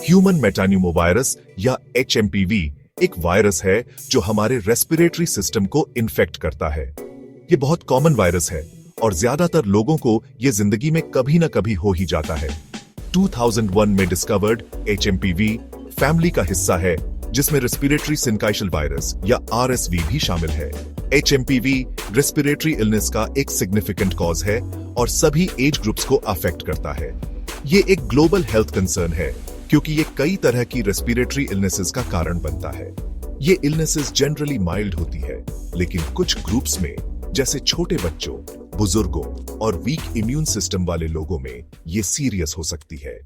Human metapneumovirus या HMPV एक virus है जो हमारे रेस्पिरेटरी सिस्टम को इन्फेक्ट करता है। ये बहुत कॉमन वायरस है और ज्यादातर लोगों को ये जिंदगी में कभी ना कभी हो ही जाता है। 2001 में डिस्कवर्ड HMPV फैमिली का हिस्सा है जिसमें रेस्पिरेटरी सिंकाइशल वायरस या RSV भी शामिल है। HMPV रेस्पिरेटरी इलनेस का एक सिग्निफिकेंट कॉज है और सभी एज ग्रुप्स को अफेक्ट करता है। ये एक ग्लोबल हेल्थ कंसर्न है क्योंकि ये कई तरह की रेस्पिरेटरी इलनेसेस का कारण बनता है। ये इलनेसेस जनरली माइल्ड होती है, लेकिन कुछ ग्रुप्स में जैसे छोटे बच्चों, बुजुर्गों और वीक इम्यून सिस्टम वाले लोगों में ये सीरियस हो सकती है।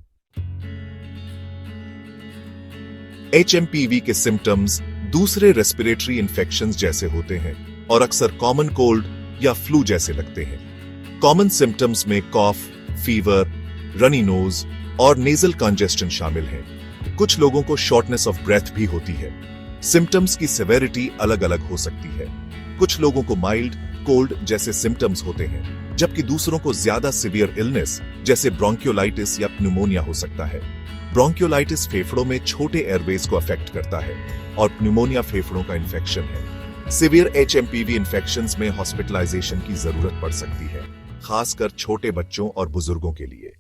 HMPV के सिम्टम्स दूसरे रेस्पिरेटरी इन्फेक्शंस जैसे होते हैं और अक्सर कॉमन कोल्ड या फ्लू जैसे लगते हैं। कॉमन सिम्टम्स में कॉफ, फीवर, रनी नोज और नेजल कंजेस्शन शामिल हैं। कुछ लोगों को शॉर्टनेस ऑफ ब्रेथ भी होती है। सिम्टम्स की सिवेरिटी अलग अलग हो सकती है। कुछ लोगों को माइल्ड कोल्ड जैसे सिम्टम्स होते हैं, जबकि दूसरों को ज्यादा सिवियर इलनेस जैसे ब्रोंकियोलाइटिस या न्यूमोनिया हो सकता है। ब्रोंकियोलाइटिस फेफड़ों में छोटे एयरवेज को अफेक्ट करता है और न्यूमोनिया फेफड़ों का इन्फेक्शन है। सिवियर HMPV इन्फेक्शंस में हॉस्पिटलाइजेशन की जरूरत पड़ सकती है, खासकर छोटे बच्चों और बुजुर्गों के लिए।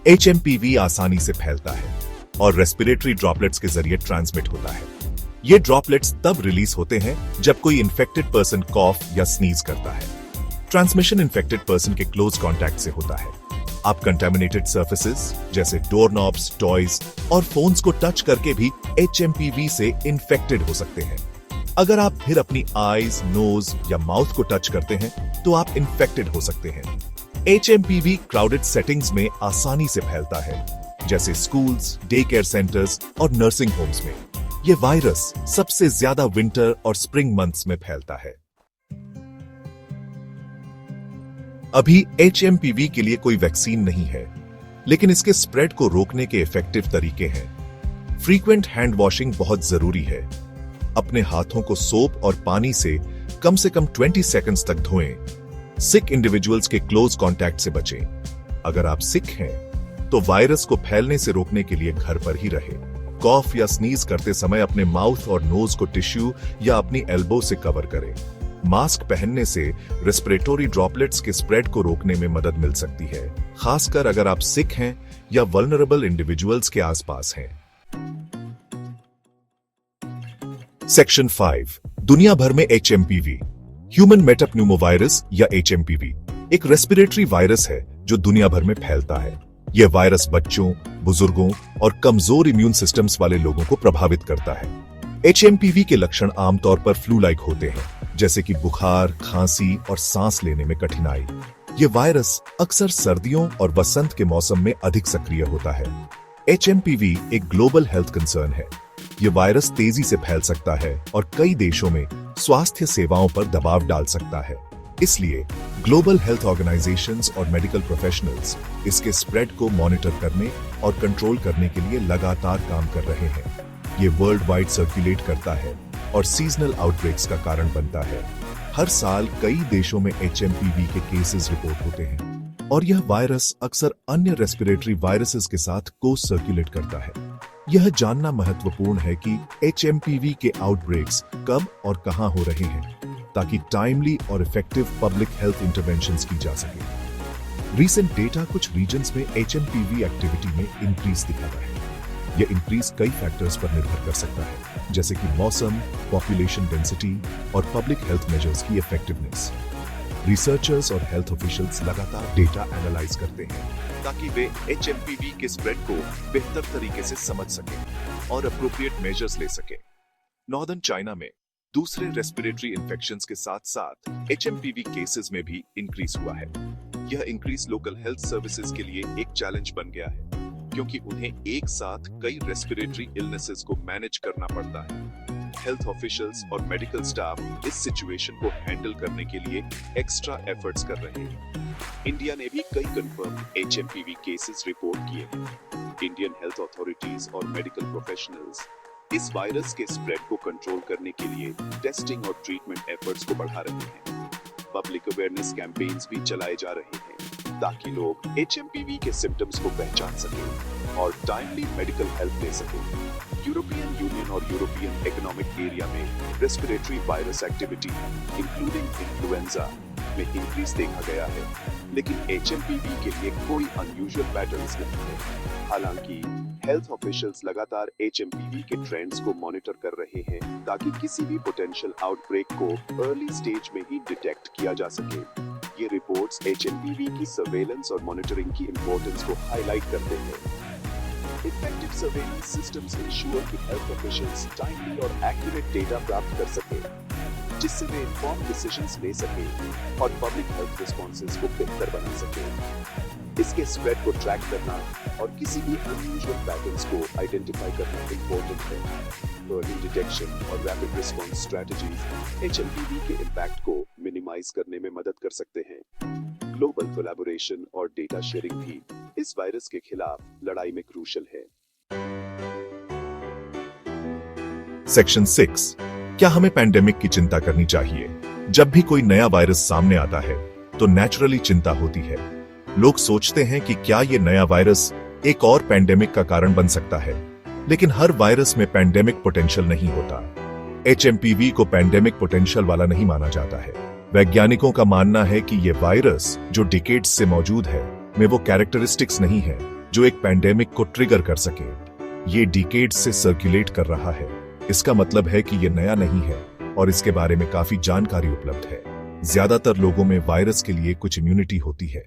HMPV आसानी से फैलता है और रेस्पिरेटरी ड्रॉपलेट्स के जरिए ट्रांसमिट होता है। ये ड्रॉपलेट्स तब रिलीज होते हैं जब कोई इन्फेक्टेड पर्सन कॉफ या स्नीज करता है। ट्रांसमिशन इन्फेक्टेड पर्सन के क्लोज कॉन्टैक्ट से होता है। आप कंटेमिनेटेड सर्फेसेस जैसे डोर नॉब्स, टॉयज और फोन्स को टच करके भी HMPV से इन्फेक्टेड हो सकते हैं। अगर आप फिर अपनी आईज, नोज या माउथ को टच करते हैं तो आप इन्फेक्टेड हो सकते हैं। HMPV क्राउडेड सेटिंग्स में आसानी से फैलता है, जैसे स्कूल्स, डे केयर सेंटर्स और नर्सिंग होम्स में। यह वायरस सबसे ज्यादा विंटर और स्प्रिंग मंथ्स में फैलता है। अभी HMPV के लिए कोई वैक्सीन नहीं है, लेकिन इसके स्प्रेड को रोकने के इफेक्टिव तरीके हैं। फ्रीक्वेंट हैंड वॉशिंग बहुत जरूरी है। अपने हाथों को सोप और पानी से कम 20 सेकंड्स तक धोएं। सिक इंडिविजुअल्स के क्लोज कांटेक्ट से बचें। अगर आप सिक हैं, तो वायरस को फैलने से रोकने के लिए घर पर ही रहें। कॉफ या स्नीज करते समय अपने माउथ और नोज को टिश्यू या अपनी एल्बो से कवर करें। मास्क पहनने से रेस्पिरेटरी ड्रॉपलेट्स के स्प्रेड को रोकने में मदद मिल सकती है, खासकर अगर आप सिक हैं या वल्नरेबल इंडिविजुअल्स के आसपास हैं। सेक्शन 5 दुनिया भर में HMPV ह्यूमन मेटाप्न्यूमोवायरस या HMPV एक रेस्पिरेटरी वायरस है जो दुनिया भर में फैलता है। यह वायरस बच्चों, बुजुर्गों और कमजोर इम्यून सिस्टम्स वाले लोगों को प्रभावित करता है। HMPV के लक्षण आमतौर पर फ्लू लाइक होते हैं, जैसे कि बुखार, खांसी और सांस लेने में कठिनाई। यह वायरस अक्सर सर्दियों और वसंत के मौसम में अधिक सक्रिय होता है। HMPV एक ग्लोबल हेल्थ कंसर्न है। यह वायरस तेजी से फैल सकता है और कई देशों में स्वास्थ्य सेवाओं पर दबाव डाल सकता है। इसलिए ग्लोबल हेल्थ ऑर्गेनाइजेशंस और मेडिकल प्रोफेशनल्स इसके स्प्रेड को मॉनिटर करने और कंट्रोल करने के लिए लगातार काम कर रहे हैं। ये वर्ल्ड वाइड सर्कुलेट करता है और सीजनल आउटब्रेक्स का कारण बनता है। हर साल कई देशों में HMPV के केसेस रिपोर्ट होते हैं और यह वायरस अक्सर अन्य रेस्पिरेटरी वायरसेस के साथ को सर्कुलेट करता है। यह जानना महत्वपूर्ण है कि HMPV के आउटब्रेक्स कब और कहां हो रहे हैं, ताकि टाइमली और इफेक्टिव पब्लिक हेल्थ इंटरवेंशंस की जा सके। रीसेंट डेटा कुछ रीजन्स में HMPV एक्टिविटी में इंक्रीज दिखाता है। यह इंक्रीज कई फैक्टर्स पर निर्भर कर सकता है, जैसे कि मौसम, पॉपुलेशन डेंसिटी और पब्लिक हेल्थ मेजर्स की इफेक्टिवनेस। रिसर्चर्स और हेल्थ ऑफिशियल्स लगातार डेटा एनालाइज करते हैं ताकि वे HMPV के स्प्रेड को बेहतर तरीके से समझ सकें और अप्रोप्रिएट मेजर्स ले सकें। नॉर्दर्न चाइना में दूसरे रेस्पिरेटरी इन्फेक्शंस के साथ साथ HMPV केसेस में भी इंक्रीज हुआ है। यह इंक्रीज लोकल हेल्थ सर्विसेज के लिए एक चैलेंज बन गया है, क्योंकि उन्हें एक साथ कई रेस्पिरेटरी इलनेसेस को मैनेज करना पड़ता है। हेल्थ ऑफिशियल्स और मेडिकल स्टाफ इस सिचुएशन को हैंडल करने के लिए एक्स्ट्रा एफर्ट्स कर रहे हैं। इंडिया ने भी कई कंफर्म HMPV केसेस रिपोर्ट किए हैं। इंडियन हेल्थ अथॉरिटीज और मेडिकल प्रोफेशनल्स इस वायरस के स्प्रेड को कंट्रोल करने के लिए टेस्टिंग और ट्रीटमेंट एफर्ट्स को बढ़ा रहे हैं। पब्लिक अवेयरनेस कैंपेन्स भी चलाए जा रहे हैं ताकि लोग एचएमपीवी के सिम्टम्स को पहचान सकें और टाइमली मेडिकल हेल्प ले सकें। यूरोपियन यूनियन और यूरोपियन इकोनॉमिक एरिया में respiratory virus activity including influenza में इंक्रीज देखा गया है, लेकिन एचएमपीवी के लिए कोई अनयूजुअल पैटर्न्स नहीं है। हालांकि हेल्थ ऑफिशियल्स लगातार एचएमपीवी के ट्रेंड्स को मॉनिटर कर रहे हैं ताकि किसी भी पोटेंशियल आउटब्रेक को अर्ली स्टेज में ही डिटेक्ट किया जा सके। ये रिपोर्ट्स एचएमपीवी की सर्वेलेंस और मॉनिटरिंग की इंपॉर्टेंस को हाईलाइट करते हैं। इफेक्टिव सर्वेलेंस सिस्टम्स इंश्योर कि हेल्थ ऑफिशियल्स टाइमली और एक्यूरेट डेटा प्राप्त कर सके, जिससे वे इन्फॉर्म्ड डिसीजंस ले सके और पब्लिक हेल्थ रिस्पॉन्सेज को बेहतर बना सके। इसके स्प्रेड को ट्रैक करना और किसी भी अनयूजुअल पैटर्न्स को आइडेंटिफाई करना इंपॉर्टेंट है। अर्ली डिटेक्शन और रैपिड रिस्पॉन्स स्ट्रेटजीज एचएमपीवी के इम्पैक्ट को मिनिमाइज करने में मदद कर सकते हैं। ग्लोबल कोलैबोरेशन और डेटा शेयरिंग भी इस वायरस के खिलाफ लड़ाई में क्रूशियल है। सेक्शन 6, क्या हमें पैंडेमिक की चिंता करनी चाहिए? जब भी कोई नया वायरस सामने आता है तो नेचुरली चिंता होती है। लोग सोचते हैं कि क्या ये नया वायरस एक और पैंडेमिक का कारण बन सकता है, लेकिन हर वायरस में पैंडेमिक पोटेंशियल नहीं होता। एचएमपीवी को पैंडेमिक पोटेंशियल वाला नहीं माना जाता है। वैज्ञानिकों का मानना है कि ये वायरस जो डिकेड्स से मौजूद है में वो कैरेक्टरिस्टिक्स नहीं है जो एक पैंडेमिक को ट्रिगर कर सके। ये डिकेड्स से सर्कुलेट कर रहा है। इसका मतलब है कि ये नया नहीं है और इसके बारे में काफी जानकारी उपलब्ध है। ज्यादातर लोगों में वायरस के लिए कुछ इम्यूनिटी होती है।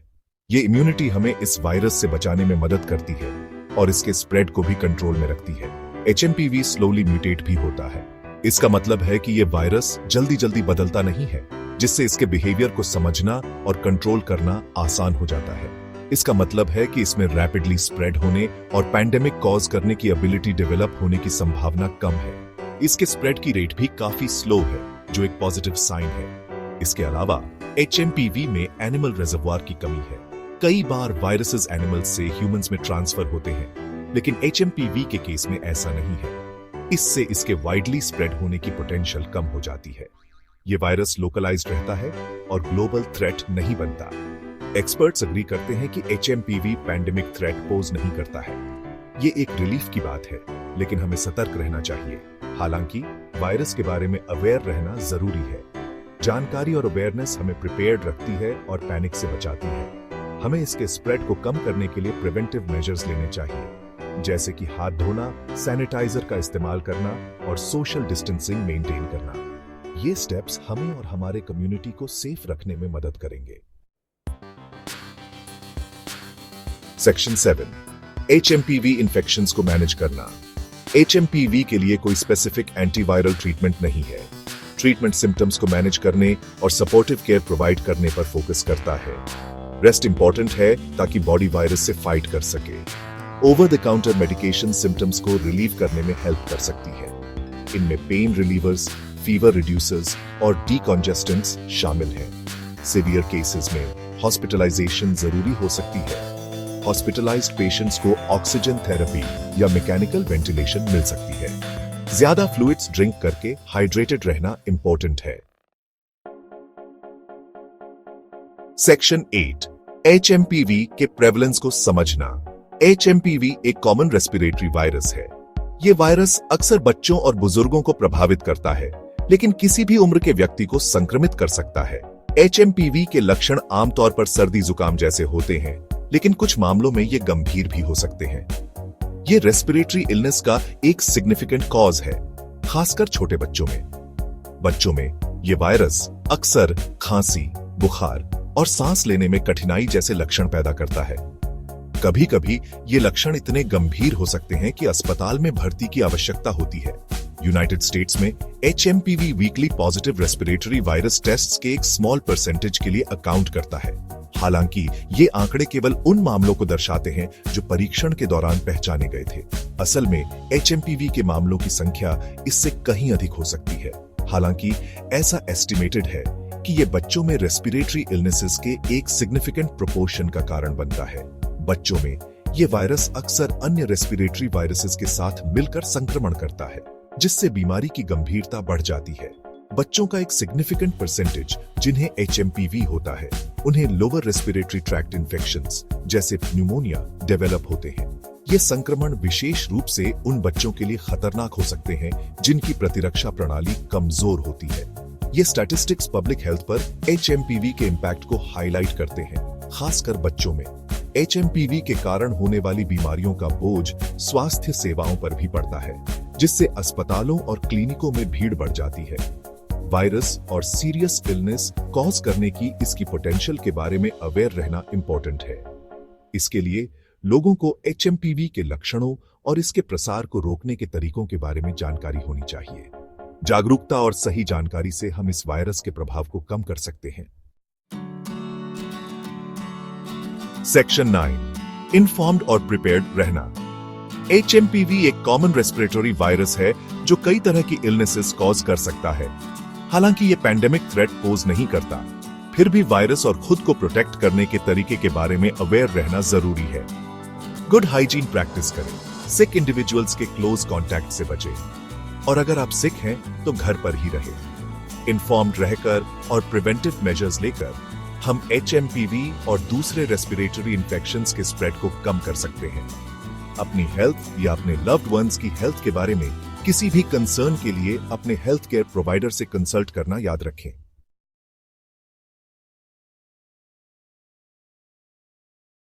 ये इम्यूनिटी हमें इस वायरस से बचाने में मदद करती है और इसके स्प्रेड को भी कंट्रोल में रखती है। एचएमपीवी स्लोली म्यूटेट भी होता है। इसका मतलब है कि ये वायरस जल्दी जल्दी बदलता नहीं है, जिससे इसके बिहेवियर को समझना और कंट्रोल करना आसान हो जाता है। इसका मतलब है कि इसमें रैपिडली स्प्रेड होने और पैंडेमिक कॉज करने की एबिलिटी डेवलप होने की संभावना कम है। इसके स्प्रेड की रेट भी काफी स्लो है, जो एक पॉजिटिव साइन है। इसके अलावा एचएमपीवी में एनिमल रिजर्वोयर की कमी है। कई बार वायरसेस एनिमल्स से ह्यूमंस में ट्रांसफर होते हैं, लेकिन एचएमपीवी के केस में ऐसा नहीं है। इससे इसके वाइडली स्प्रेड होने की पोटेंशियल कम हो जाती है। ये वायरस लोकलाइज्ड रहता है और ग्लोबल थ्रेट नहीं बनता। एक्सपर्ट्स अग्री करते हैं कि एचएमपीवी पैंडेमिक थ्रेट पोज नहीं करता है। ये एक रिलीफ की बात है, लेकिन हमें सतर्क रहना चाहिए। हालांकि वायरस के बारे में अवेयर रहना जरूरी है। जानकारी और अवेयरनेस हमें प्रिपेयर्ड रखती है और पैनिक से बचाती है। हमें इसके स्प्रेड को कम करने के लिए प्रिवेंटिव मेजर्स लेने चाहिए, जैसे कि हाथ धोना, सैनिटाइजर का इस्तेमाल करना और सोशल डिस्टेंसिंग मेंटेन करना। ये स्टेप्स हमें और हमारे कम्युनिटी को सेफ रखने में मदद करेंगे। सेक्शन 7, एचएमपीवी इन्फेक्शंस को मैनेज करना। एचएमपीवी के लिए कोई स्पेसिफिक एंटीवायरल ट्रीटमेंट नहीं है। ट्रीटमेंट सिम्टम्स को मैनेज करने और सपोर्टिव केयर प्रोवाइड करने पर फोकस करता है। रेस्ट इंपॉर्टेंट है ताकि बॉडी वायरस से फाइट कर सके। Over the counter medication symptoms को रिलीव करने में हेल्प कर सकती है। इनमें पेन रिलीवर्स, फीवर रिड्यूसर्स और डीकॉन्जेस्टेंट्स शामिल हैं। सीवियर केसेस में हॉस्पिटलाइजेशन जरूरी हो सकती है। हॉस्पिटलाइज्ड पेशेंट्स को ऑक्सीजन थेरेपी या मैकेनिकल वेंटिलेशन मिल सकती है। ज्यादा फ्लूइड्स ड्रिंक करके हाइड्रेटेड रहना इंपॉर्टेंट है। सेक्शन 8, एचएमपीवी के प्रेवलेंस को समझना। एचएमपीवी एक कॉमन रेस्पिरेटरी वायरस है। ये वायरस अक्सर बच्चों और बुजुर्गों को प्रभावित करता है, लेकिन किसी भी उम्र के व्यक्ति को संक्रमित कर सकता है। एचएमपीवी के लक्षण आमतौर पर सर्दी जुकाम जैसे होते हैं, लेकिन कुछ मामलों में ये गंभीर भी हो सकते हैं। ये रेस्पिरेटरी इलनेस का एक सिग्निफिकेंट कॉज है, खासकर छोटे बच्चों में। बच्चों में ये वायरस अक्सर खांसी, बुखार और सांस लेने में कठिनाई जैसे लक्षण पैदा करता है। कभी कभी ये लक्षण इतने गंभीर हो सकते हैं कि अस्पताल में भर्ती की आवश्यकता होती है। यूनाइटेड स्टेट्स में HMPV weekly positive respiratory virus tests के एक स्मॉल परसेंटेज के लिए अकाउंट करता है। हालांकि ये आंकड़े केवल उन मामलों को दर्शाते हैं जो परीक्षण के दौरान पहचाने गए थे। असल में एचएमपीवी के मामलों की संख्या इससे कहीं अधिक हो सकती है। हालांकि ऐसा एस्टिमेटेड है कि ये बच्चों में रेस्पिरेटरी इलनेसेस के एक सिग्निफिकेंट प्रोपोर्शन का कारण बनता है। बच्चों में ये वायरस अक्सर अन्य रेस्पिरेटरी वायरसेस के साथ मिलकर संक्रमण करता है, जिससे बीमारी की गंभीरता बढ़ जाती है। बच्चों का एक सिग्निफिकेंट परसेंटेज जिन्हें एचएमपीवी होता है, उन्हें लोअर रेस्पिरेटरी ट्रैक्ट इन्फेक्शंस जैसे न्यूमोनिया डेवलप होते हैं। ये संक्रमण विशेष रूप से उन बच्चों के लिए खतरनाक हो सकते हैं जिनकी प्रतिरक्षा प्रणाली कमजोर होती है। ये स्टैटिस्टिक्स पब्लिक हेल्थ पर HMPV के इम्पैक्ट को हाईलाइट करते हैं, खासकर बच्चों में। HMPV के कारण होने वाली बीमारियों का बोझ स्वास्थ्य सेवाओं पर भी पड़ता है, जिससे अस्पतालों और क्लिनिकों में भीड़ बढ़ जाती है। वायरस और सीरियस इलनेस कॉज करने की इसकी पोटेंशियल के बारे में अवेयर रहना इंपॉर्टेंट है। इसके लिए लोगों को HMPV के लक्षणों और इसके प्रसार को रोकने के तरीकों के बारे में जानकारी होनी चाहिए। जागरूकता और सही जानकारी से हम इस वायरस के प्रभाव को कम कर सकते हैं। सेक्शन 9, इन्फॉर्म्ड और प्रिपेयर्ड रहना। HMPV एक कॉमन रेस्पिरेटरी वायरस है जो कई तरह की इलनेसेस कॉज कर सकता है। हालांकि ये पैंडेमिक थ्रेट पोज नहीं करता, फिर भी वायरस और खुद को प्रोटेक्ट करने के तरीके के बारे में अवेयर रहना जरूरी है। गुड हाइजीन प्रैक्टिस करें, सिक इंडिविजुअल्स के क्लोज कॉन्टैक्ट से बचें, और अगर आप सिक हैं तो घर पर ही रहें। इन्फॉर्म्ड रहकर और प्रिवेंटिव मेजर्स लेकर हम HMPV और दूसरे रेस्पिरेटरी इन्फेक्शंस के स्प्रेड को कम कर सकते हैं। अपनी हेल्थ या अपने लव्ड वंस की हेल्थ के बारे में किसी भी कंसर्न के लिए अपने हेल्थ केयर प्रोवाइडर से कंसल्ट करना याद रखें।